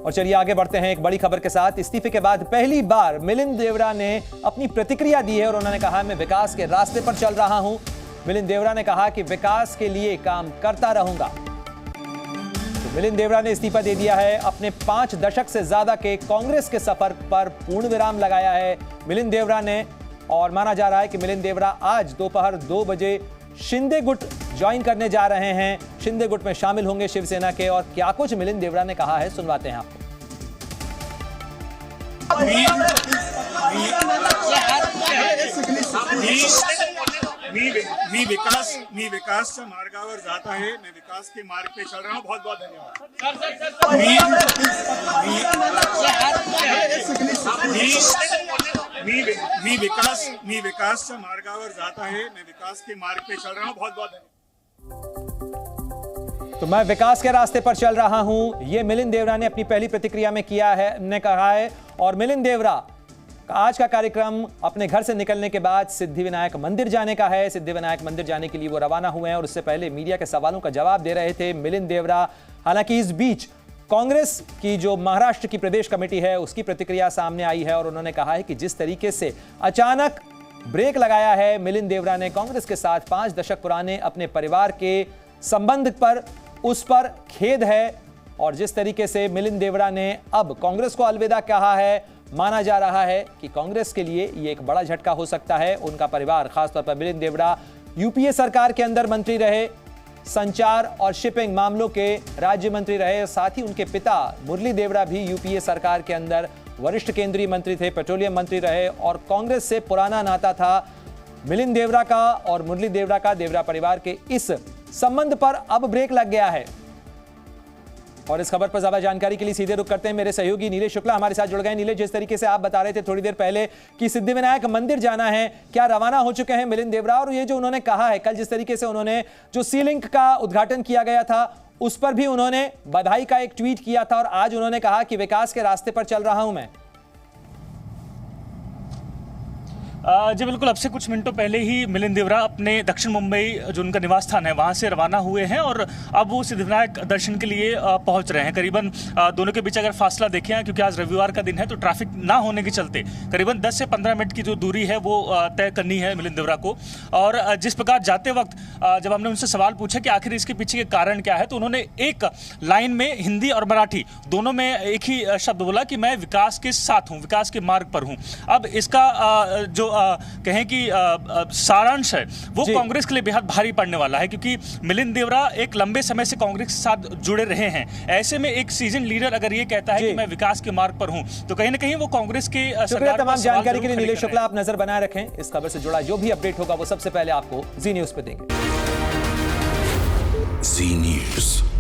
और चलिए आगे बढ़ते हैं एक बड़ी खबर के साथ। इस्तीफे के बाद पहली बार मिलिंद देवरा ने अपनी प्रतिक्रिया दी है और उन्होंने कहा मैं विकास के रास्ते पर चल रहा हूं। मिलिंद देवरा ने कहा कि विकास के लिए काम करता रहूंगा। तो मिलिंद देवरा ने इस्तीफा दे दिया है। अपने 5 दशक से ज्यादा के कांग्रेस के सफर पर पूर्ण विराम लगाया है मिलिंद देवरा ने, और माना जा रहा है कि मिलिंद देवरा आज दोपहर 2 बजे शिंदे गुट ज्वाइन करने जा रहे हैं। शिंदे गुट में शामिल होंगे शिवसेना के, और क्या कुछ मिलिंद देवरा ने कहा है सुनवाते हैं आपको। मी विकासच्या मार्गावर जात आहे। मैं विकास के मार्ग पे चल रहा हूँ। बहुत बहुत धन्यवाद। मी विकासच्या मार्गावर जात आहे। मैं विकास के मार्ग पे चल रहा हूँ। बहुत बहुत धन्यवाद। तो मैं विकास के रास्ते पर चल रहा हूं, ये मिलिंद देवरा ने अपनी पहली प्रतिक्रिया में किया है, ने कहा है। और मिलिंद देवरा आज का कार्यक्रम अपने घर से निकलने के बाद सिद्धिविनायक मंदिर जाने का है। सिद्धिविनायक मंदिर जाने के लिए वो रवाना हुए हैं और उससे पहले मीडिया के सवालों का जवाब दे रहे थे मिलिंद देवरा। हालांकि इस बीच कांग्रेस की जो महाराष्ट्र की प्रदेश कमेटी है उसकी प्रतिक्रिया सामने आई है और उन्होंने कहा है कि जिस तरीके से अचानक ब्रेक लगाया है मिलिंद देवरा ने कांग्रेस के साथ 5 दशक पुराने अपने परिवार के संबंध पर, उस पर खेद है। और जिस तरीके से मिलिंद देवरा ने अब कांग्रेस को अलविदा कहा है, माना जा रहा है कि कांग्रेस के लिए यह एक बड़ा झटका हो सकता है। उनका परिवार, खासतौर पर मिलिंद देवरा यूपीए सरकार के अंदर मंत्री रहे, संचार और शिपिंग मामलों के राज्य मंत्री रहे। साथ ही उनके पिता मुरली देवरा भी यूपीए सरकार के अंदर वरिष्ठ केंद्रीय मंत्री थे, पेट्रोलियम मंत्री रहे, और कांग्रेस से पुराना नाता था मिलिंद देवरा का और मुरली देवरा का। देवरा परिवार के इस संबंध पर अब ब्रेक लग गया है। और इस खबर पर ज्यादा जानकारी के लिए सीधे रुख करते हैं मेरे सहयोगी नीलेश शुक्ला हमारे साथ जुड़ गए। नीलेश, जिस तरीके से आप बता रहे थे थोड़ी देर पहले कि सिद्धिविनायक मंदिर जाना है, क्या रवाना हो चुके हैं मिलिंद देवरा? और ये जो उन्होंने कहा है, कल जिस तरीके से उन्होंने जो सी लिंक का उद्घाटन किया गया था उस पर भी उन्होंने बधाई का एक ट्वीट किया था, और आज उन्होंने कहा कि विकास के रास्ते पर चल रहा हूं मैं। जी बिल्कुल, अब से कुछ मिनटों पहले ही मिलिंद देवरा अपने दक्षिण मुंबई जो उनका निवास स्थान है वहां से रवाना हुए हैं और अब वो सिद्धिविनायक दर्शन के लिए पहुंच रहे हैं। करीबन दोनों के बीच अगर फासला देखें, क्योंकि आज रविवार का दिन है तो ट्रैफिक ना होने के चलते करीबन 10 से 15 मिनट की जो दूरी है वो तय करनी है मिलिंद देवरा को। और जिस प्रकार जाते वक्त जब हमने उनसे सवाल पूछा कि आखिर इसके पीछे के कारण क्या है, तो उन्होंने एक लाइन में हिंदी और मराठी दोनों में एक ही शब्द बोला कि मैं विकास के साथ हूँ, विकास के मार्ग पर हूँ। अब इसका जो कहें कि सारांश है वो कांग्रेस के लिए बेहद भारी पड़ने वाला है, क्योंकि मिलिंद देवरा एक लंबे समय से कांग्रेस के साथ जुड़े रहे हैं। ऐसे में एक सीजन लीडर अगर ये कहता है कि मैं विकास के मार्ग पर हूं, तो कहीं ना कहीं वो कांग्रेस के तमाम जानकारी के लिए नीलेश शुक्ला आप नजर बनाए रखें। इस खबर से जुड़ा जो भी अपडेट होगा वो सबसे पहले आपको जी न्यूज पे देंगे। जी न्यूज।